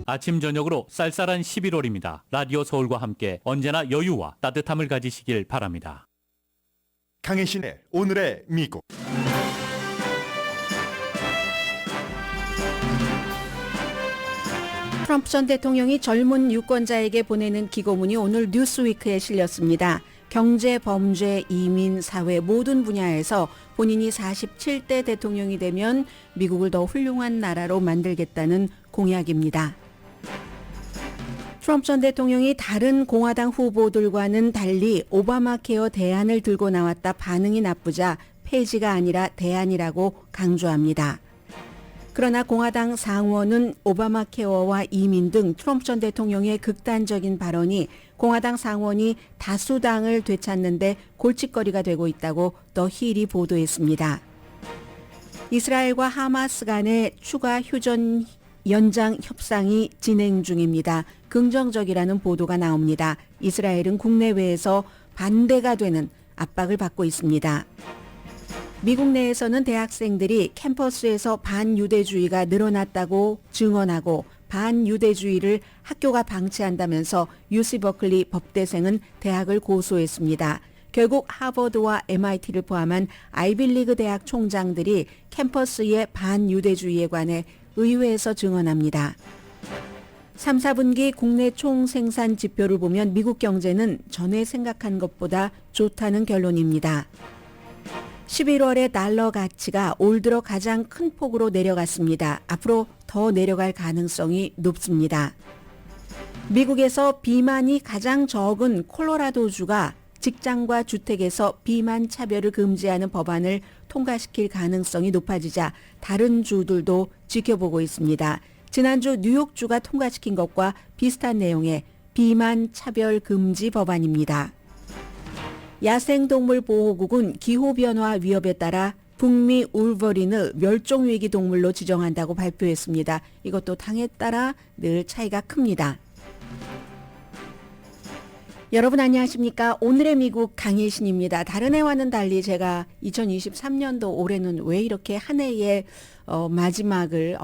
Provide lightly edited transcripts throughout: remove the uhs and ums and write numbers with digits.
아침 저녁으로 쌀쌀한 11월입니다. 라디오 서울과 함께 언제나 여유와 따뜻함을 가지시길 바랍니다. 강혜신의 오늘의 미국. 트럼프 전 대통령이 젊은 유권자에게 보내는 기고문이 오늘 뉴스위크에 실렸습니다. 경제, 범죄, 이민, 사회 모든 분야에서 본인이 47대 대통령이 되면 미국을 더 훌륭한 나라로 만들겠다는 공약입니다. 트럼프 전 대통령이 다른 공화당 후보들과는 달리 오바마 케어 대안을 들고 나왔다 반응이 나쁘자 폐지가 아니라 대안이라고 강조합니다. 그러나 공화당 상원은 오바마 케어와 이민 등 트럼프 전 대통령의 극단적인 발언이 공화당 상원이 다수당을 되찾는데 골칫거리가 되고 있다고 더 힐이 보도했습니다. 이스라엘과 하마스 간의 추가 휴전 연장 협상이 진행 중입니다. 긍정적이라는 보도가 나옵니다. 이스라엘은 국내외에서 반대가 되는 압박을 받고 있습니다. 미국 내에서는 대학생들이 캠퍼스에서 반유대주의가 늘어났다고 증언하고 반유대주의를 학교가 방치한다면서 UC 버클리 법대생은 대학을 고소했습니다. 결국 하버드와 MIT를 포함한 아이빌리그 대학 총장들이 캠퍼스의 반유대주의에 관해 의회에서 증언합니다. 3, 4분기 국내 총생산 지표를 보면 미국 경제는 전에 생각한 것보다 좋다는 결론입니다. 11월의 달러 가치가 올 들어 가장 큰 폭으로 내려갔습니다. 앞으로 더 내려갈 가능성이 높습니다. 미국에서 비만이 가장 적은 콜로라도주가 직장과 주택에서 비만 차별을 금지하는 법안을 통과시킬 가능성이 높아지자 다른 주들도 지켜보고 있습니다. 지난주 뉴욕주가 통과시킨 것과 비슷한 내용의 비만 차별 금지 법안입니다. 야생동물 보호국은 기후변화 위협에 따라 북미 울버린을 멸종위기 동물로 지정한다고 발표했습니다. 이것도 당에 따라 늘 차이가 큽니다. 여러분 안녕하십니까? 오늘의 미국 강혜신입니다. 다른 해와는 달리 제가 2023년도 올해는 왜 이렇게 한 해의 마지막이네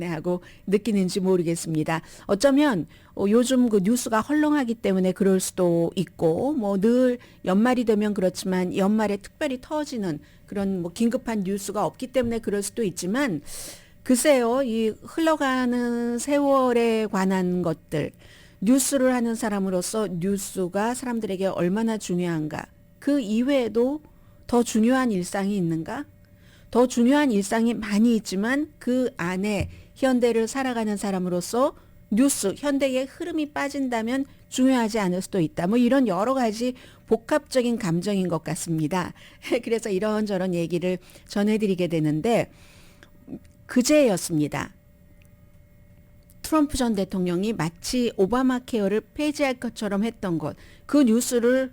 하고 느끼는지 모르겠습니다. 어쩌면 요즘 그 뉴스가 헐렁하기 때문에 그럴 수도 있고 늘 연말이 되면 그렇지만 연말에 특별히 터지는 그런 긴급한 뉴스가 없기 때문에 그럴 수도 있지만 글쎄요, 이 흘러가는 세월에 관한 것들 뉴스를 하는 사람으로서 뉴스가 사람들에게 얼마나 중요한가? 그 이외에도 더 중요한 일상이 있는가? 더 중요한 일상이 많이 있지만 그 안에 현대를 살아가는 사람으로서 뉴스, 현대의 흐름이 빠진다면 중요하지 않을 수도 있다. 이런 여러 가지 복합적인 감정인 것 같습니다. 그래서 이런저런 얘기를 전해드리게 되는데 그제였습니다. 트럼프 전 대통령이 마치 오바마 케어를 폐지할 것처럼 했던 것, 그 뉴스를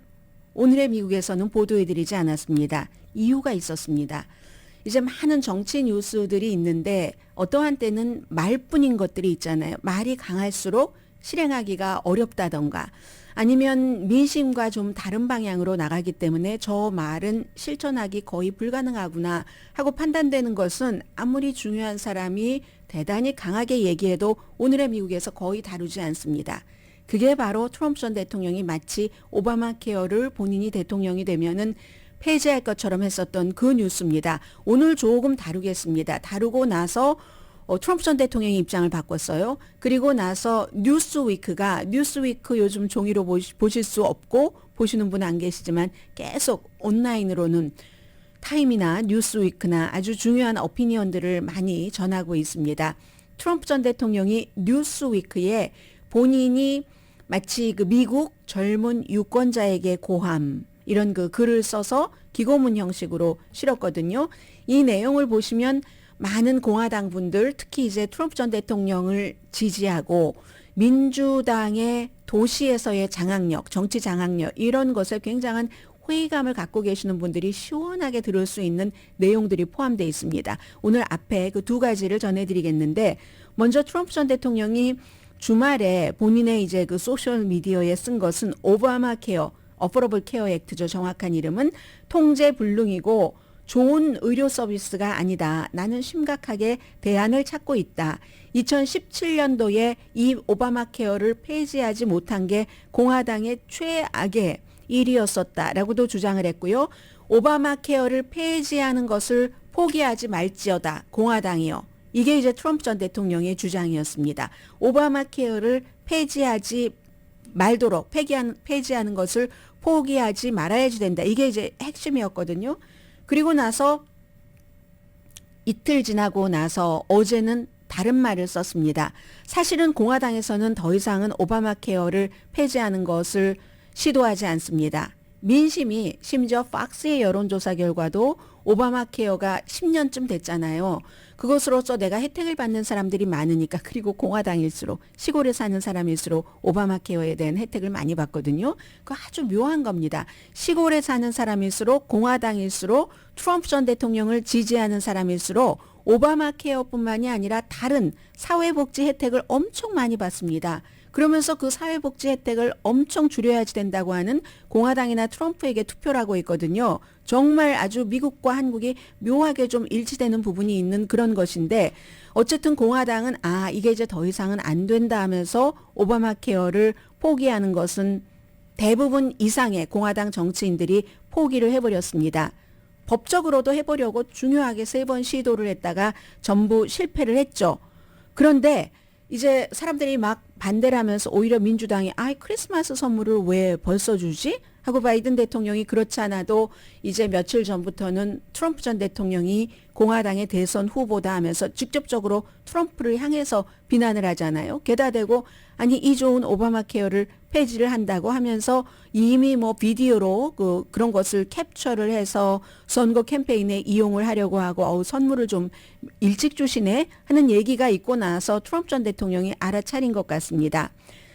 오늘의 미국에서는 보도해드리지 않았습니다. 이유가 있었습니다. 이제 많은 정치 뉴스들이 있는데 어떠한 때는 말뿐인 것들이 있잖아요. 말이 강할수록 실행하기가 어렵다던가 아니면 민심과 좀 다른 방향으로 나가기 때문에 저 말은 실천하기 거의 불가능하구나 하고 판단되는 것은 아무리 중요한 사람이 대단히 강하게 얘기해도 오늘의 미국에서 거의 다루지 않습니다. 그게 바로 트럼프 전 대통령이 마치 오바마 케어를 본인이 대통령이 되면은 폐지할 것처럼 했었던 그 뉴스입니다. 오늘 조금 다루겠습니다. 다루고 나서 트럼프 전 대통령의 입장을 바꿨어요. 그리고 나서 뉴스위크 요즘 종이로 보실 수 없고 보시는 분 안 계시지만 계속 온라인으로는 타임이나 뉴스위크나 아주 중요한 오피니언들을 많이 전하고 있습니다. 트럼프 전 대통령이 뉴스위크에 본인이 마치 그 미국 젊은 유권자에게 고함 이런 그 글을 써서 기고문 형식으로 실었거든요. 이 내용을 보시면 많은 공화당 분들 특히 이제 트럼프 전 대통령을 지지하고 민주당의 도시에서의 장악력, 정치 장악력 이런 것에 굉장한 회의감을 갖고 계시는 분들이 시원하게 들을 수 있는 내용들이 포함되어 있습니다. 오늘 앞에 그 두 가지를 전해드리겠는데 먼저 트럼프 전 대통령이 주말에 본인의 이제 그 소셜 미디어에 쓴 것은 오바마 케어, 어포러블 케어 액트죠. 정확한 이름은 통제 불능이고 좋은 의료 서비스가 아니다. 나는 심각하게 대안을 찾고 있다. 2017년도에 이 오바마 케어를 폐지하지 못한 게 공화당의 최악의 일이었었다라고도 주장을 했고요. 오바마 케어를 폐지하는 것을 포기하지 말지어다. 공화당이요. 이게 이제 트럼프 전 대통령의 주장이었습니다. 오바마 케어를 폐지하지 말도록 폐지하는 것을 포기하지 말아야지 된다. 이게 이제 핵심이었거든요. 그리고 나서 이틀 지나고 나서 어제는 다른 말을 썼습니다. 사실은 공화당에서는 더 이상은 오바마 케어를 폐지하는 것을 시도하지 않습니다. 민심이 심지어 팍스의 여론조사 결과도 오바마 케어가 10년쯤 됐잖아요. 그것으로서 내가 혜택을 받는 사람들이 많으니까 그리고 공화당일수록 시골에 사는 사람일수록 오바마 케어에 대한 혜택을 많이 받거든요. 그거 아주 묘한 겁니다. 시골에 사는 사람일수록 공화당일수록 트럼프 전 대통령을 지지하는 사람일수록 오바마 케어뿐만이 아니라 다른 사회복지 혜택을 엄청 많이 받습니다. 그러면서 그 사회복지 혜택을 엄청 줄여야지 된다고 하는 공화당이나 트럼프에게 투표를 하고 있거든요. 정말 아주 미국과 한국이 묘하게 좀 일치되는 부분이 있는 그런 것인데 어쨌든 공화당은 이게 이제 더 이상은 안 된다 하면서 오바마 케어를 포기하는 것은 대부분 이상의 공화당 정치인들이 포기를 해버렸습니다. 법적으로도 해보려고 중요하게 3번 시도를 했다가 전부 실패를 했죠. 그런데 이제 사람들이 막 반대를 하면서 오히려 민주당이 크리스마스 선물을 왜 벌써 주지? 하고 바이든 대통령이 그렇지 않아도 이제 며칠 전부터는 트럼프 전 대통령이 공화당의 대선 후보다 하면서 직접적으로 트럼프를 향해서 비난을 하잖아요. 게다 대고 이 좋은 오바마 케어를 폐지를 한다고 하면서 이미 뭐 비디오로 그런 것을 캡처를 해서 선거 캠페인에 이용을 하려고 하고 선물을 좀 일찍 주시네 하는 얘기가 있고 나서 트럼프 전 대통령이 알아차린 것 같습니다.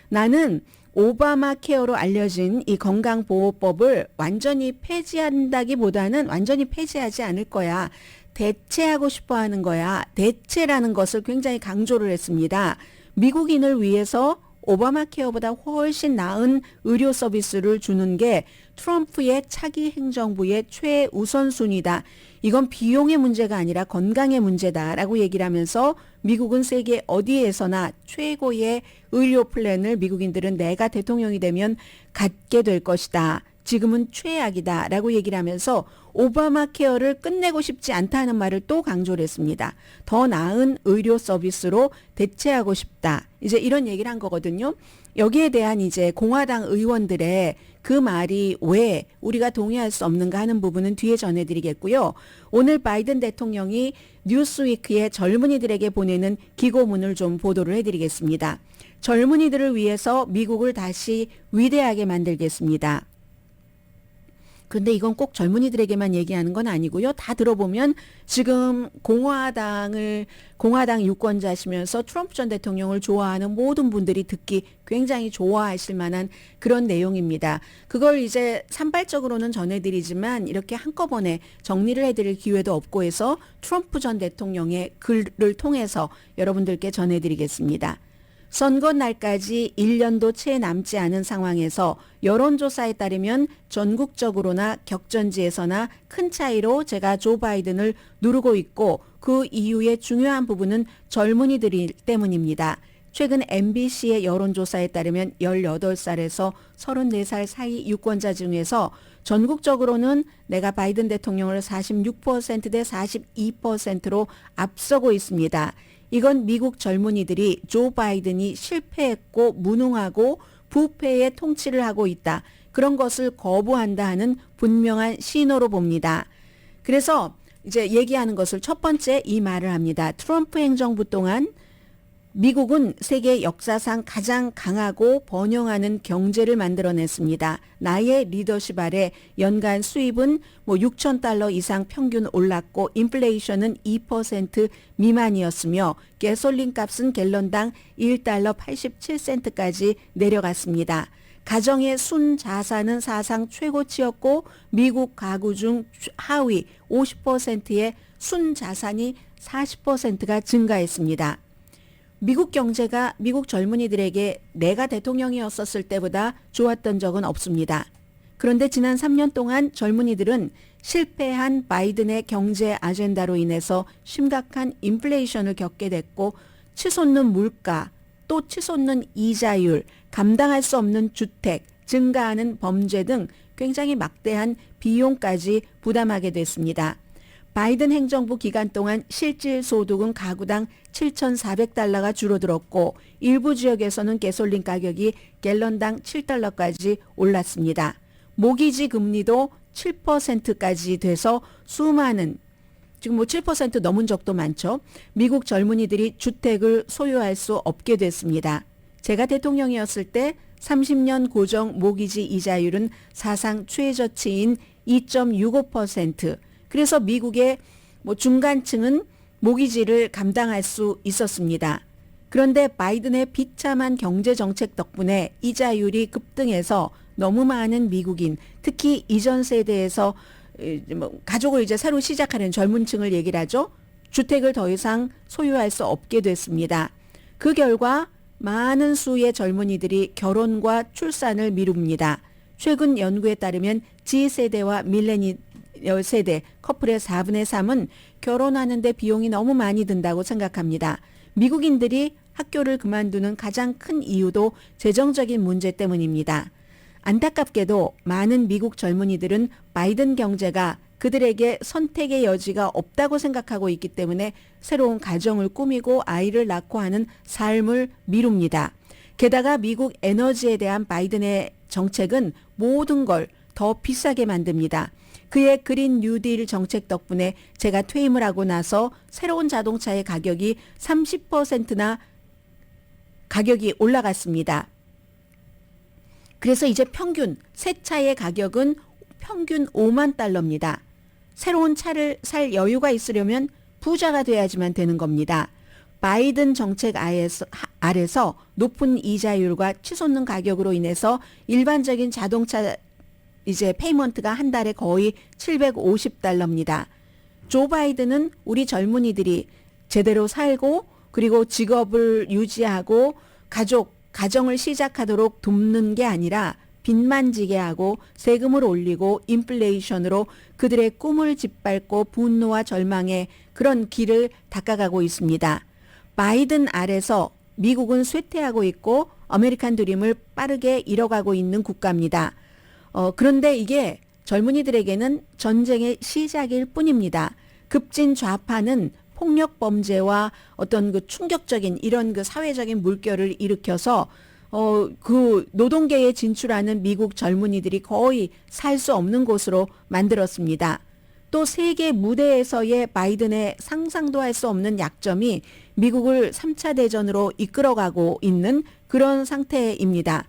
나는 오바마 케어로 알려진 이 건강보호법을 완전히 폐지한다기보다는 완전히 폐지하지 않을 거야. 대체하고 싶어 하는 거야. 대체라는 것을 굉장히 강조를 했습니다. 미국인을 위해서 오바마 케어보다 훨씬 나은 의료 서비스를 주는 게 트럼프의 차기 행정부의 최우선순위다. 이건 비용의 문제가 아니라 건강의 문제다라고 얘기를 하면서 미국은 세계 어디에서나 최고의 의료 플랜을 미국인들은 내가 대통령이 되면 갖게 될 것이다. 지금은 최악이다라고 얘기를 하면서 오바마 케어를 끝내고 싶지 않다는 말을 또 강조를 했습니다. 더 나은 의료 서비스로 대체하고 싶다. 이제 이런 얘기를 한 거거든요. 여기에 대한 이제 공화당 의원들의 그 말이 왜 우리가 동의할 수 없는가 하는 부분은 뒤에 전해드리겠고요. 오늘 바이든 대통령이 뉴스위크에 젊은이들에게 보내는 기고문을 좀 보도를 해드리겠습니다. 젊은이들을 위해서 미국을 다시 위대하게 만들겠습니다. 근데 이건 꼭 젊은이들에게만 얘기하는 건 아니고요. 다 들어보면 지금 공화당 유권자시면서 트럼프 전 대통령을 좋아하는 모든 분들이 듣기 굉장히 좋아하실 만한 그런 내용입니다. 그걸 이제 산발적으로는 전해드리지만 이렇게 한꺼번에 정리를 해드릴 기회도 없고 해서 트럼프 전 대통령의 글을 통해서 여러분들께 전해드리겠습니다. 선거 날까지 1년도 채 남지 않은 상황에서 여론조사에 따르면 전국적으로나 격전지에서나 큰 차이로 제가 조 바이든을 누르고 있고 그 이유의 중요한 부분은 젊은이들 때문입니다. 최근 MBC의 여론조사에 따르면 18살에서 34살 사이 유권자 중에서 전국적으로는 내가 바이든 대통령을 46%대 42%로 앞서고 있습니다. 이건 미국 젊은이들이 조 바이든이 실패했고 무능하고 부패의 통치를 하고 있다. 그런 것을 거부한다 하는 분명한 신호로 봅니다. 그래서 이제 얘기하는 것을 첫 번째 이 말을 합니다. 트럼프 행정부 동안 미국은 세계 역사상 가장 강하고 번영하는 경제를 만들어냈습니다. 나의 리더십 아래 연간 수입은 $6,000 이상 평균 올랐고 인플레이션은 2% 미만이었으며 가솔린 값은 갤런당 $1 87센트까지 내려갔습니다. 가정의 순자산은 사상 최고치였고 미국 가구 중 하위 50%의 순자산이 40%가 증가했습니다. 미국 경제가 미국 젊은이들에게 내가 대통령이었었을 때보다 좋았던 적은 없습니다. 그런데 지난 3년 동안 젊은이들은 실패한 바이든의 경제 아젠다로 인해서 심각한 인플레이션을 겪게 됐고 치솟는 물가, 또 치솟는 이자율, 감당할 수 없는 주택, 증가하는 범죄 등 굉장히 막대한 비용까지 부담하게 됐습니다. 바이든 행정부 기간 동안 실질 소득은 가구당 7,400달러가 줄어들었고 일부 지역에서는 가솔린 가격이 갤런당 7달러까지 올랐습니다. 모기지 금리도 7%까지 돼서 수많은 지금 7% 넘은 적도 많죠. 미국 젊은이들이 주택을 소유할 수 없게 됐습니다. 제가 대통령이었을 때 30년 고정 모기지 이자율은 사상 최저치인 2.65%. 그래서 미국의 중간층은 모기지를 감당할 수 있었습니다. 그런데 바이든의 비참한 경제 정책 덕분에 이자율이 급등해서 너무 많은 미국인, 특히 이전 세대에서 가족을 이제 새로 시작하는 젊은 층을 얘기를 하죠. 주택을 더 이상 소유할 수 없게 됐습니다. 그 결과 많은 수의 젊은이들이 결혼과 출산을 미룹니다. 최근 연구에 따르면 G세대와 밀레니얼 세대 커플의 4분의 3은 결혼하는데 비용이 너무 많이 든다고 생각합니다. 미국인들이 학교를 그만두는 가장 큰 이유도 재정적인 문제 때문입니다. 안타깝게도 많은 미국 젊은이들은 바이든 경제가 그들에게 선택의 여지가 없다고 생각하고 있기 때문에 새로운 가정을 꾸미고 아이를 낳고 하는 삶을 미룹니다. 게다가 미국 에너지에 대한 바이든의 정책은 모든 걸 더 비싸게 만듭니다. 그의 그린 뉴딜 정책 덕분에 제가 퇴임을 하고 나서 새로운 자동차의 가격이 30%나 가격이 올라갔습니다. 그래서 이제 평균 새 차의 가격은 평균 5만 달러입니다. 새로운 차를 살 여유가 있으려면 부자가 돼야지만 되는 겁니다. 바이든 정책 아래서 높은 이자율과 치솟는 가격으로 인해서 일반적인 자동차 이제 페이먼트가 한 달에 거의 750달러입니다. 조 바이든은 우리 젊은이들이 제대로 살고 그리고 직업을 유지하고 가정을 시작하도록 돕는 게 아니라 빚만 지게 하고 세금을 올리고 인플레이션으로 그들의 꿈을 짓밟고 분노와 절망의 그런 길을 닦아가고 있습니다. 바이든 아래서 미국은 쇠퇴하고 있고 아메리칸 드림을 빠르게 잃어가고 있는 국가입니다. 그런데 이게 젊은이들에게는 전쟁의 시작일 뿐입니다. 급진 좌파는 폭력 범죄와 어떤 그 충격적인 이런 그 사회적인 물결을 일으켜서 그 노동계에 진출하는 미국 젊은이들이 거의 살 수 없는 곳으로 만들었습니다. 또 세계 무대에서의 바이든의 상상도 할 수 없는 약점이 미국을 3차 대전으로 이끌어가고 있는 그런 상태입니다.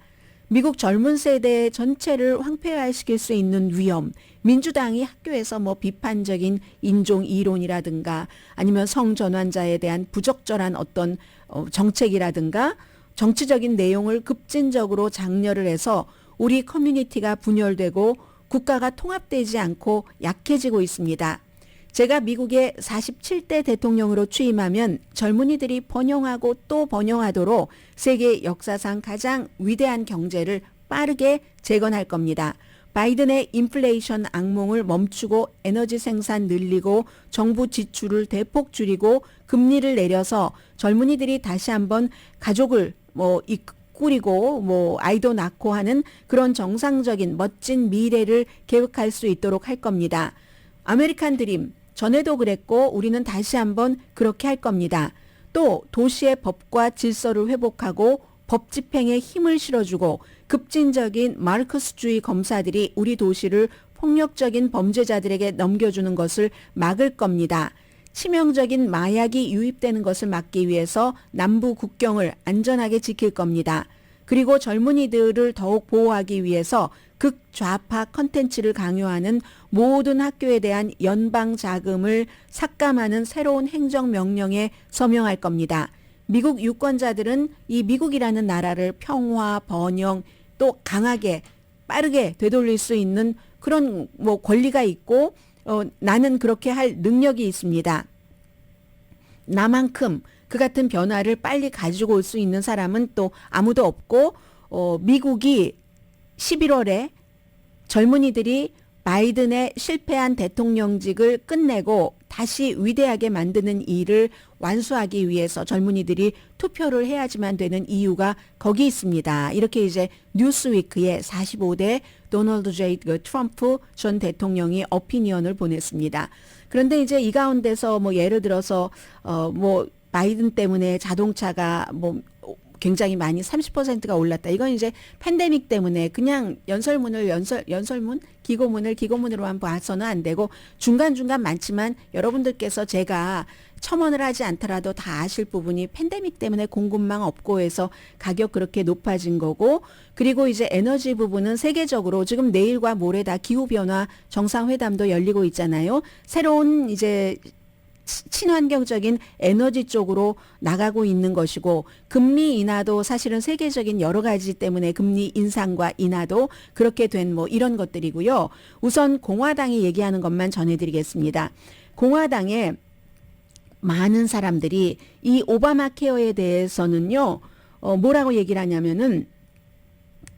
미국 젊은 세대 전체를 황폐화시킬 수 있는 위험, 민주당이 학교에서 비판적인 인종 이론이라든가 아니면 성전환자에 대한 부적절한 어떤 정책이라든가 정치적인 내용을 급진적으로 장려를 해서 우리 커뮤니티가 분열되고 국가가 통합되지 않고 약해지고 있습니다. 제가 미국의 47대 대통령으로 취임하면 젊은이들이 번영하고 또 번영하도록 세계 역사상 가장 위대한 경제를 빠르게 재건할 겁니다. 바이든의 인플레이션 악몽을 멈추고 에너지 생산 늘리고 정부 지출을 대폭 줄이고 금리를 내려서 젊은이들이 다시 한번 가족을 꾸리고 아이도 낳고 하는 그런 정상적인 멋진 미래를 계획할 수 있도록 할 겁니다. 아메리칸 드림 전에도 그랬고 우리는 다시 한번 그렇게 할 겁니다. 또 도시의 법과 질서를 회복하고 법 집행에 힘을 실어주고 급진적인 마르크스주의 검사들이 우리 도시를 폭력적인 범죄자들에게 넘겨주는 것을 막을 겁니다. 치명적인 마약이 유입되는 것을 막기 위해서 남부 국경을 안전하게 지킬 겁니다. 그리고 젊은이들을 더욱 보호하기 위해서 극좌파 컨텐츠를 강요하는 모든 학교에 대한 연방 자금을 삭감하는 새로운 행정명령에 서명할 겁니다. 미국 유권자들은 이 미국이라는 나라를 평화, 번영, 또 강하게 빠르게 되돌릴 수 있는 그런 권리가 있고 나는 그렇게 할 능력이 있습니다. 나만큼 그 같은 변화를 빨리 가지고 올 수 있는 사람은 또 아무도 없고 미국이 11월에 젊은이들이 바이든의 실패한 대통령직을 끝내고 다시 위대하게 만드는 일을 완수하기 위해서 젊은이들이 투표를 해야지만 되는 이유가 거기 있습니다. 이렇게 이제 뉴스위크에 45대 도널드 J. 트럼프 전 대통령이 어피니언을 보냈습니다. 그런데 이제 이 가운데서 뭐 예를 들어서 뭐 바이든 때문에 자동차가 뭐 굉장히 많이 30%가 올랐다. 이건 이제 팬데믹 때문에 그냥 연설문, 기고문으로만 봐서는 안 되고 중간중간 많지만 여러분들께서 제가 첨언을 하지 않더라도 다 아실 부분이 팬데믹 때문에 공급망 없고 해서 가격 그렇게 높아진 거고, 그리고 이제 에너지 부분은 세계적으로 지금 내일과 모레 다 기후변화 정상회담도 열리고 있잖아요. 새로운 이제 친환경적인 에너지 쪽으로 나가고 있는 것이고, 금리 인하도 사실은 세계적인 여러 가지 때문에 금리 인상과 인하도 그렇게 된 뭐 이런 것들이고요. 우선 공화당이 얘기하는 것만 전해드리겠습니다. 공화당에 많은 사람들이 이 오바마 케어에 대해서는요, 뭐라고 얘기를 하냐면은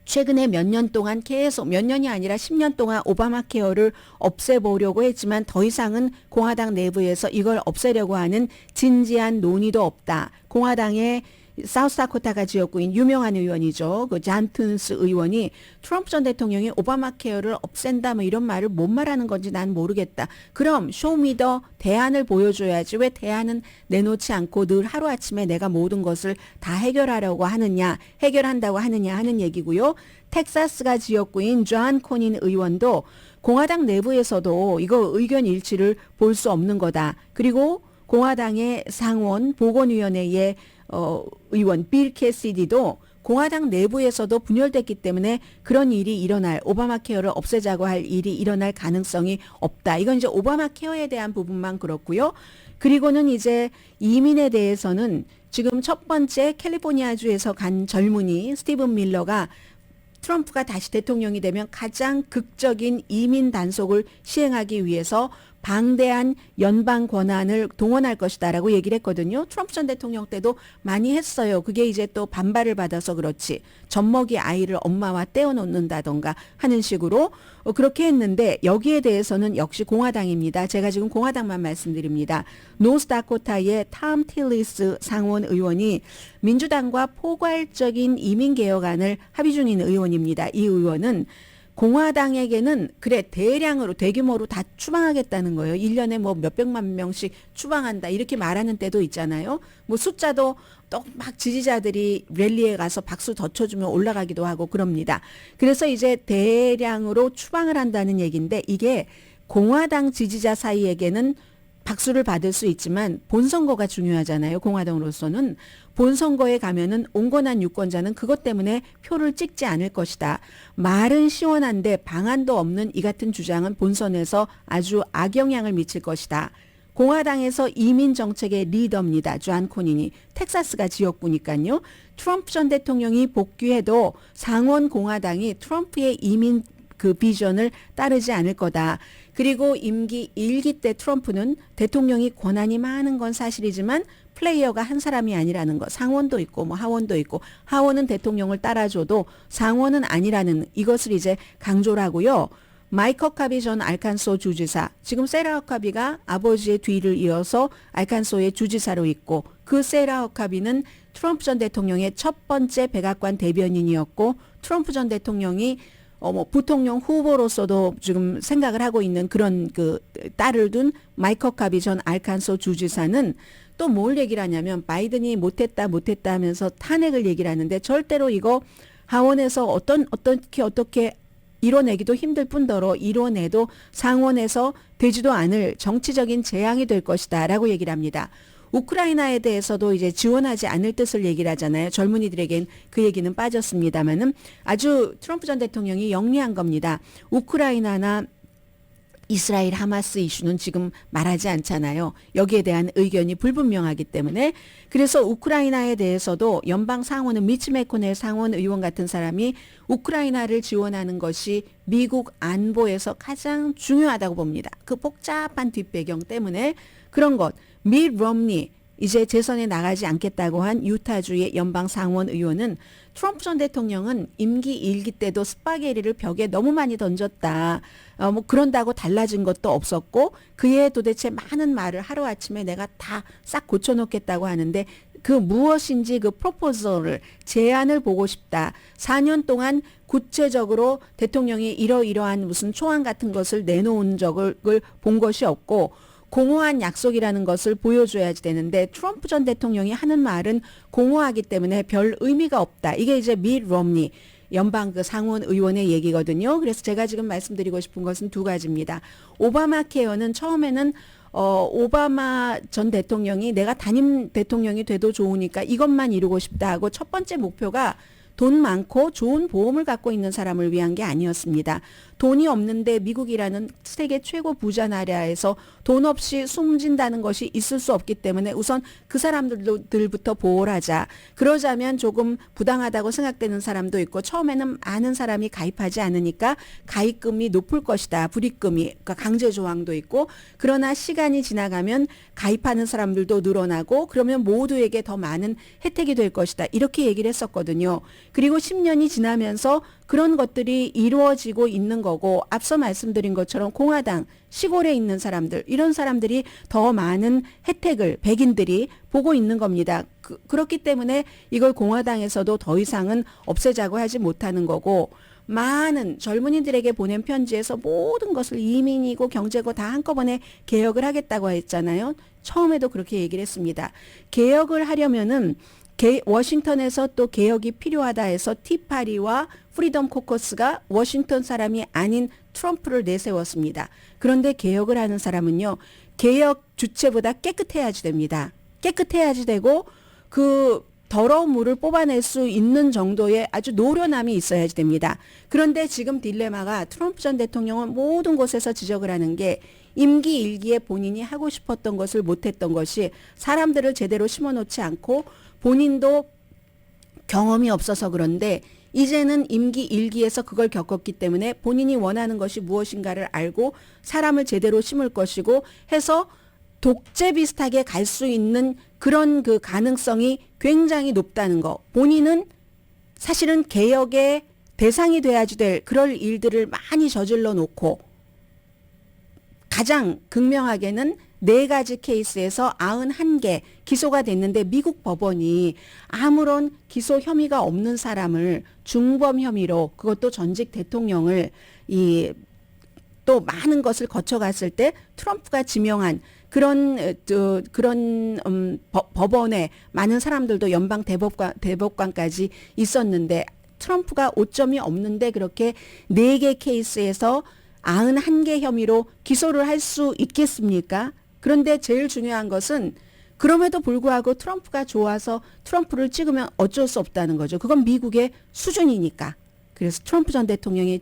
최근에 몇 년 동안 계속 몇 년이 아니라 10년 동안 오바마 케어를 없애보려고 했지만 더 이상은 공화당 내부에서 이걸 없애려고 하는 진지한 논의도 없다. 공화당의 사우스다코타가 지역구인 유명한 의원이죠. 그 잔튼스 의원이 트럼프 전 대통령이 오바마 케어를 없앤다 뭐 이런 말을 뭔 말하는 건지 난 모르겠다. 그럼 쇼미더 대안을 보여줘야지 왜 대안은 내놓지 않고 늘 하루아침에 내가 모든 것을 다 해결하려고 하느냐, 해결한다고 하느냐 하는 얘기고요. 텍사스가 지역구인 존 코닌 의원도 공화당 내부에서도 이거 의견 일치를 볼 수 없는 거다. 그리고 공화당의 상원 보건위원회의 의원 빌 캐시디도 공화당 내부에서도 분열됐기 때문에 그런 일이 일어날, 오바마 케어를 없애자고 할 일이 일어날 가능성이 없다. 이건 이제 오바마 케어에 대한 부분만 그렇고요. 그리고는 이제 이민에 대해서는 지금 첫 번째 캘리포니아주에서 간 젊은이 스티븐 밀러가 트럼프가 다시 대통령이 되면 가장 극적인 이민 단속을 시행하기 위해서 방대한 연방 권한을 동원할 것이다라고 얘기를 했거든요. 트럼프 전 대통령 때도 많이 했어요. 그게 이제 또 반발을 받아서 그렇지. 젖먹이 아이를 엄마와 떼어놓는다던가 하는 식으로 그렇게 했는데 여기에 대해서는 역시 공화당입니다. 제가 지금 공화당만 말씀드립니다. 노스다코타의 탐 틸리스 상원 의원이 민주당과 포괄적인 이민개혁안을 합의 중인 의원입니다. 이 의원은 공화당에게는 그래 대량으로 대규모로 다 추방하겠다는 거예요. 1년에 뭐 몇백만 명씩 추방한다 이렇게 말하는 때도 있잖아요. 뭐 숫자도 또 막 지지자들이 랠리에 가서 박수 더 쳐주면 올라가기도 하고 그럽니다. 그래서 이제 대량으로 추방을 한다는 얘기인데 이게 공화당 지지자 사이에게는 박수를 받을 수 있지만 본선거가 중요하잖아요. 공화당으로서는 본선거에 가면은 온건한 유권자는 그것 때문에 표를 찍지 않을 것이다. 말은 시원한데 방안도 없는 이 같은 주장은 본선에서 아주 악영향을 미칠 것이다. 공화당에서 이민 정책의 리더입니다. 존 코닌이 텍사스가 지역구니까요. 트럼프 전 대통령이 복귀해도 상원 공화당이 트럼프의 이민 그 비전을 따르지 않을 거다. 그리고 임기 1기 때 트럼프는 대통령이 권한이 많은 건 사실이지만 플레이어가 한 사람이 아니라는 거. 상원도 있고 뭐 하원도 있고 하원은 대통령을 따라줘도 상원은 아니라는 이것을 이제 강조를 하고요. 마이크 허카비 전 알칸소 주지사, 지금 세라 허카비가 아버지의 뒤를 이어서 알칸소의 주지사로 있고 그 세라 허카비는 트럼프 전 대통령의 첫 번째 백악관 대변인이었고 트럼프 전 대통령이 뭐 부통령 후보로서도 지금 생각을 하고 있는 그런 그 딸을 둔 마이크 허카비 전 알칸소 주지사는 또 뭘 얘기를 하냐면 바이든이 못했다 하면서 탄핵을 얘기를 하는데 절대로 이거 하원에서 어떻게 이뤄내기도 힘들 뿐더러 이뤄내도 상원에서 되지도 않을 정치적인 재앙이 될 것이다 라고 얘기를 합니다. 우크라이나에 대해서도 이제 지원하지 않을 뜻을 얘기를 하잖아요. 젊은이들에겐 그 얘기는 빠졌습니다만은 아주 트럼프 전 대통령이 영리한 겁니다. 우크라이나나 이스라엘 하마스 이슈는 지금 말하지 않잖아요. 여기에 대한 의견이 불분명하기 때문에 그래서 우크라이나에 대해서도 연방 상원은 미치 매코넬 상원 의원 같은 사람이 우크라이나를 지원하는 것이 미국 안보에서 가장 중요하다고 봅니다. 그 복잡한 뒷배경 때문에 그런 것. 밋 롬니 이제 재선에 나가지 않겠다고 한 유타주의 연방 상원 의원은 트럼프 전 대통령은 임기 1기 때도 스파게티를 벽에 너무 많이 던졌다. 뭐 그런다고 달라진 것도 없었고 그의 도대체 많은 말을 하루아침에 내가 다 싹 고쳐놓겠다고 하는데 그 무엇인지 그 프로포저를 제안을 보고 싶다. 4년 동안 구체적으로 대통령이 이러이러한 무슨 초안 같은 것을 내놓은 적을 본 것이 없고 공허한 약속이라는 것을 보여줘야지 되는데 트럼프 전 대통령이 하는 말은 공허하기 때문에 별 의미가 없다. 이게 이제 밋 롬니 연방 그 상원 의원의 얘기거든요. 그래서 제가 지금 말씀드리고 싶은 것은 두 가지입니다. 오바마 케어는 처음에는 오바마 전 대통령이 내가 단임 대통령이 돼도 좋으니까 이것만 이루고 싶다 하고 첫 번째 목표가 돈 많고 좋은 보험을 갖고 있는 사람을 위한 게 아니었습니다. 돈이 없는데 미국이라는 세계 최고 부자 나라에서 돈 없이 숨진다는 것이 있을 수 없기 때문에 우선 그 사람들부터 보호를 하자. 그러자면 조금 부당하다고 생각되는 사람도 있고 처음에는 많은 사람이 가입하지 않으니까 가입금이 높을 것이다. 불입금이 그러니까 강제 조항도 있고 그러나 시간이 지나가면 가입하는 사람들도 늘어나고 그러면 모두에게 더 많은 혜택이 될 것이다. 이렇게 얘기를 했었거든요. 그리고 10년이 지나면서 그런 것들이 이루어지고 있는 거고 앞서 말씀드린 것처럼 공화당 시골에 있는 사람들 이런 사람들이 더 많은 혜택을 백인들이 보고 있는 겁니다. 그렇기 때문에 이걸 공화당에서도 더 이상은 없애자고 하지 못하는 거고 많은 젊은이들에게 보낸 편지에서 모든 것을 이민이고 경제고 다 한꺼번에 개혁을 하겠다고 했잖아요. 처음에도 그렇게 얘기를 했습니다. 개혁을 하려면은 워싱턴에서 또 개혁이 필요하다 해서 티파리와 프리덤 코커스가 워싱턴 사람이 아닌 트럼프를 내세웠습니다. 그런데 개혁을 하는 사람은요. 개혁 주체보다 깨끗해야지 됩니다. 깨끗해야지 되고 그 더러운 물을 뽑아낼 수 있는 정도의 아주 노련함이 있어야지 됩니다. 그런데 지금 딜레마가 트럼프 전 대통령은 모든 곳에서 지적을 하는 게 임기 1기에 본인이 하고 싶었던 것을 못했던 것이 사람들을 제대로 심어놓지 않고 본인도 경험이 없어서 그런데 이제는 임기 1기에서 그걸 겪었기 때문에 본인이 원하는 것이 무엇인가를 알고 사람을 제대로 심을 것이고 해서 독재 비슷하게 갈 수 있는 그런 그 가능성이 굉장히 높다는 거. 본인은 사실은 개혁의 대상이 돼야지 될 그럴 일들을 많이 저질러 놓고 가장 극명하게는 4가지 케이스에서 91개 기소가 됐는데 미국 법원이 아무런 기소 혐의가 없는 사람을 중범 혐의로 그것도 전직 대통령을 또 많은 것을 거쳐갔을 때 트럼프가 지명한 그런 법원에 많은 사람들도 연방 대법관까지 있었는데 트럼프가 오점이 없는데 그렇게 4개 케이스에서 91개 혐의로 기소를 할 수 있겠습니까? 그런데 제일 중요한 것은 그럼에도 불구하고 트럼프가 좋아서 트럼프를 찍으면 어쩔 수 없다는 거죠. 그건 미국의 수준이니까. 그래서 트럼프 전 대통령의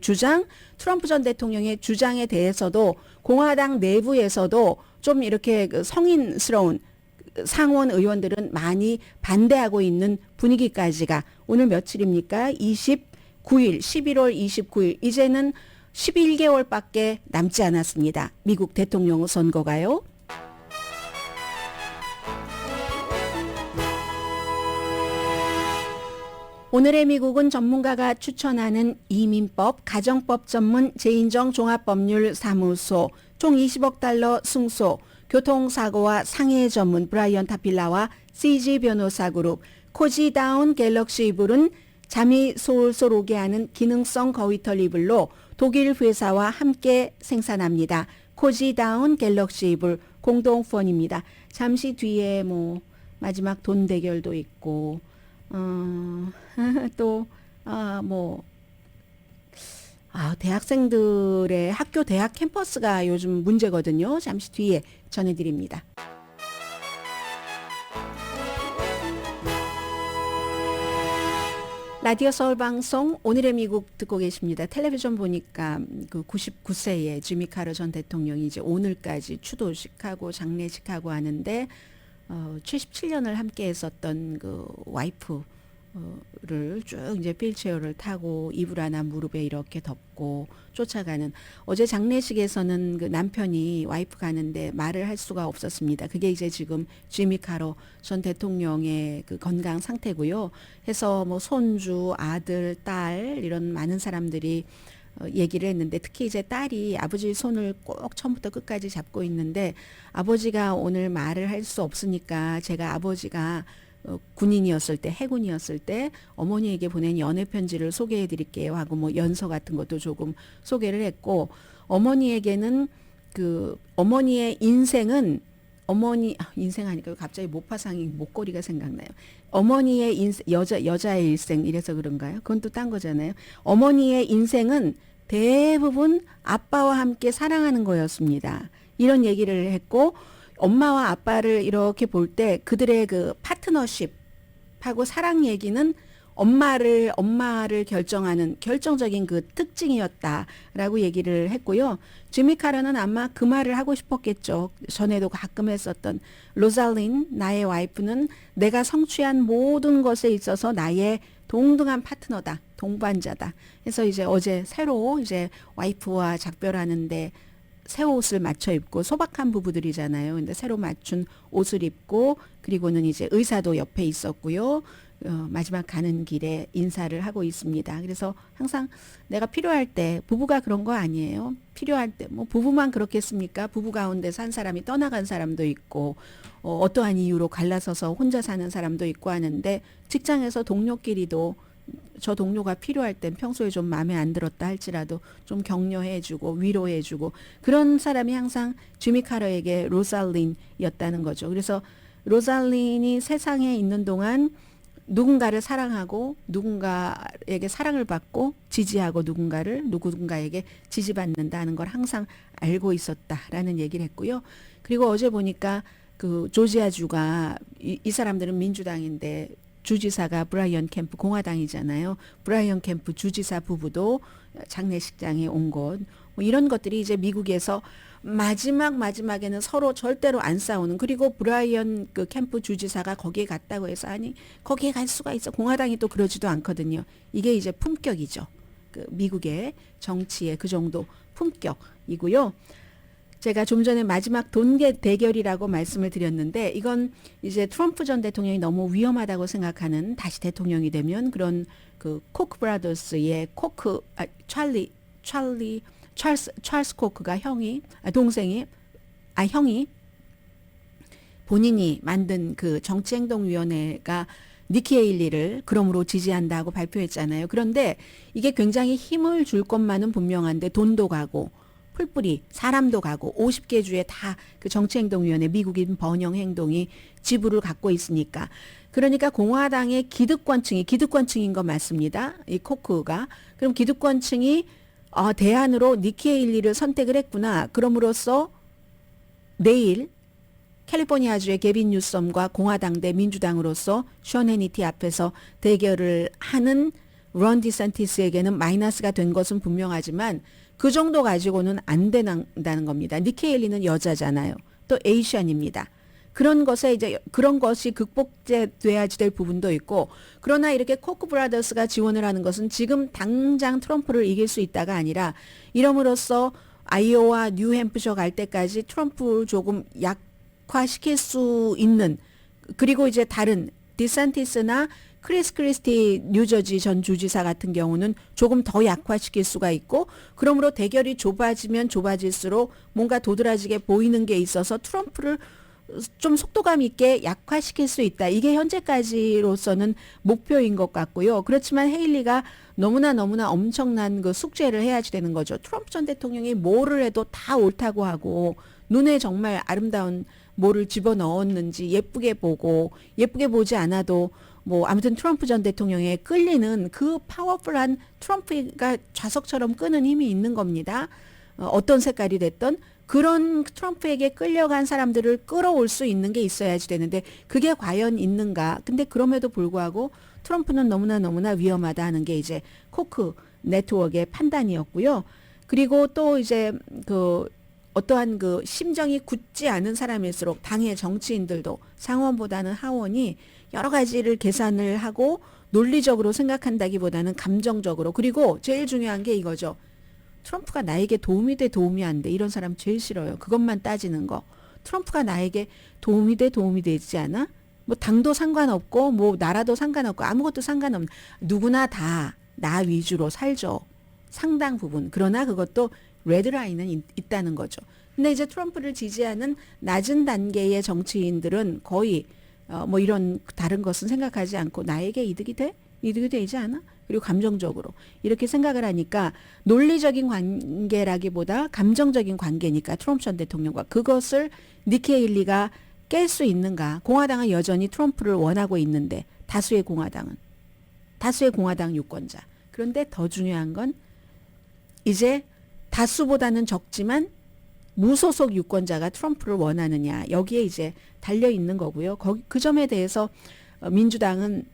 주장에 대해서도 공화당 내부에서도 좀 이렇게 성인스러운 상원 의원들은 많이 반대하고 있는 분위기까지가 오늘 며칠입니까? 29일, 11월 29일. 이제는 11개월밖에 남지 않았습니다. 미국 대통령 선거가요. 오늘의 미국은 전문가가 추천하는 이민법, 가정법 전문 재인정 종합법률사무소, 총 20억 달러 승소, 교통사고와 상해 전문 브라이언 타필라와 CG 변호사 그룹, 코지다운 갤럭시 이불은 잠이 솔솔 오게 하는 기능성 거위털 이불로 독일 회사와 함께 생산합니다. 코지다운 갤럭시 이불 공동후원입니다. 잠시 뒤에 마지막 돈 대결도 있고 대학생들의 학교 대학 캠퍼스가 요즘 문제거든요. 잠시 뒤에 전해드립니다. 라디오 서울 방송 오늘의 미국 듣고 계십니다. 텔레비전 보니까 그 99세의 지미 카터 전 대통령이 이제 오늘까지 추도식하고 장례식하고 하는데 77년을 함께 했었던 그 와이프 를 쭉 이제 휠체어를 타고 이불 하나 무릎에 이렇게 덮고 쫓아가는, 어제 장례식에서는 그 남편이 와이프 가는데 말을 할 수가 없었습니다. 그게 이제 지금 지미 카러 전 대통령의 그 건강 상태고요. 해서 뭐 손주, 아들, 딸 이런 많은 사람들이 얘기를 했는데, 특히 이제 딸이 아버지 손을 꼭 처음부터 끝까지 잡고 있는데, 아버지가 오늘 말을 할 수 없으니까 제가 아버지가 군인이었을 때, 해군이었을 때 어머니에게 보낸 연애 편지를 소개해 드릴게요 하고 뭐 연서 같은 것도 조금 소개를 했고, 어머니에게는 그 어머니의 인생은, 인생 하니까 갑자기 모파상이 목걸이가 생각나요. 어머니의 인생, 여자의 일생 이래서 그런가요? 그건 또 딴 거잖아요. 어머니의 인생은 대부분 아빠와 함께 사랑하는 거였습니다. 이런 얘기를 했고, 엄마와 아빠를 이렇게 볼 때 그들의 그 파트너십하고 사랑 얘기는 엄마를 결정하는 결정적인 그 특징이었다라고 얘기를 했고요. 지미 카러는 아마 그 말을 하고 싶었겠죠. 전에도 가끔 했었던, 로잘린, 나의 와이프는 내가 성취한 모든 것에 있어서 나의 동등한 파트너다, 동반자다. 그래서 이제 어제 새로 이제 와이프와 작별하는데 새 옷을 맞춰 입고, 소박한 부부들이잖아요. 근데 새로 맞춘 옷을 입고, 그리고는 이제 의사도 옆에 있었고요. 마지막 가는 길에 인사를 하고 있습니다. 그래서 항상 내가 필요할 때, 부부가 그런 거 아니에요. 필요할 때, 뭐 부부만 그렇겠습니까? 부부 가운데 산 사람이 떠나간 사람도 있고, 어떠한 이유로 갈라서서 혼자 사는 사람도 있고 하는데, 직장에서 동료끼리도 저 동료가 필요할 땐 평소에 좀 마음에 안 들었다 할지라도 좀 격려해주고 위로해주고, 그런 사람이 항상 지미 카러에게 로잘린이었다는 거죠. 그래서 로잘린이 세상에 있는 동안 누군가를 사랑하고, 누군가에게 사랑을 받고, 지지하고, 누군가에게 지지받는다는 걸 항상 알고 있었다라는 얘기를 했고요. 그리고 어제 보니까 그 조지아주가, 이 사람들은 민주당인데 주지사가 브라이언 캠프, 공화당이잖아요. 브라이언 캠프 주지사 부부도 장례식장에 온 것, 뭐 이런 것들이 이제 미국에서 마지막에는 서로 절대로 안 싸우는, 그리고 브라이언 그 캠프 주지사가 거기에 갔다고 해서, 아니 거기에 갈 수가 있어, 공화당이 또 그러지도 않거든요. 이게 이제 품격이죠. 그 미국의 정치의 그 정도 품격이고요. 제가 좀 전에 마지막 돈계 대결이라고 말씀을 드렸는데, 이건 이제 트럼프 전 대통령이 너무 위험하다고 생각하는, 다시 대통령이 되면 그런 그 코크 브라더스의 찰스 코크가 형이 본인이 만든 그 정치행동위원회가 니키 헤일리를 그러므로 지지한다고 발표했잖아요. 그런데 이게 굉장히 힘을 줄 것만은 분명한데, 돈도 가고 풀뿌리 사람도 가고 50개 주에 다 그 정치행동위원회, 미국인 번영행동이 지부를 갖고 있으니까, 그러니까 공화당의 기득권층인 거 맞습니다. 이 코크가. 그럼 기득권층이 대안으로 니키 헤일리를 선택을 했구나. 그럼으로써 내일 캘리포니아주의 게빈 뉴섬과 공화당 대 민주당으로서 션 해니티 앞에서 대결을 하는 론 디샌티스에게는 마이너스가 된 것은 분명하지만, 그 정도 가지고는 안 된다는 겁니다. 니키 헤일리는 여자잖아요. 또 에이션입니다. 그런 것이 극복돼야지 될 부분도 있고, 그러나 이렇게 코크 브라더스가 지원을 하는 것은 지금 당장 트럼프를 이길 수 있다가 아니라, 이름으로써 아이오와 뉴햄프셔 갈 때까지 트럼프를 조금 약화시킬 수 있는, 그리고 이제 다른 디샌티스나 크리스 크리스티 뉴저지 전 주지사 같은 경우는 조금 더 약화시킬 수가 있고, 그러므로 대결이 좁아지면 좁아질수록 뭔가 도드라지게 보이는 게 있어서 트럼프를 좀 속도감 있게 약화시킬 수 있다. 이게 현재까지로서는 목표인 것 같고요. 그렇지만 헤일리가 너무나 엄청난 그 숙제를 해야지 되는 거죠. 트럼프 전 대통령이 뭐를 해도 다 옳다고 하고, 눈에 정말 아름다운 뭐를 집어넣었는지 예쁘게 보고, 예쁘게 보지 않아도 뭐 아무튼 트럼프 전 대통령에 끌리는 그 파워풀한, 트럼프가 좌석처럼 끄는 힘이 있는 겁니다. 어떤 색깔이 됐던 그런 트럼프에게 끌려간 사람들을 끌어올 수 있는 게 있어야지 되는데, 그게 과연 있는가. 근데 그럼에도 불구하고 트럼프는 너무나 위험하다 하는 게 이제 코크 네트워크의 판단이었고요. 그리고 또 이제 그 어떠한 그 심정이 굳지 않은 사람일수록 당의 정치인들도 상원보다는 하원이 여러 가지를 계산을 하고 논리적으로 생각한다기보다는 감정적으로, 그리고 제일 중요한 게 이거죠. 트럼프가 나에게 도움이 돼 도움이 안 돼, 이런 사람 제일 싫어요. 그것만 따지는 거. 트럼프가 나에게 도움이 돼 도움이 되지 않아? 뭐 당도 상관없고 뭐 나라도 상관없고 아무것도 상관없는, 누구나 다 나 위주로 살죠. 상당 부분. 그러나 그것도 레드라인은 있다는 거죠. 근데 이제 트럼프를 지지하는 낮은 단계의 정치인들은 거의 뭐 이런 다른 것은 생각하지 않고 나에게 이득이 돼? 이득이 되지 않아? 그리고 감정적으로 이렇게 생각을 하니까 논리적인 관계라기보다 감정적인 관계니까 트럼프 전 대통령과, 그것을 니키 헤일리가 깰 수 있는가? 공화당은 여전히 트럼프를 원하고 있는데 다수의 공화당 유권자. 그런데 더 중요한 건 이제 다수보다는 적지만 무소속 유권자가 트럼프를 원하느냐, 여기에 이제 달려 있는 거고요. 그 점에 대해서 민주당은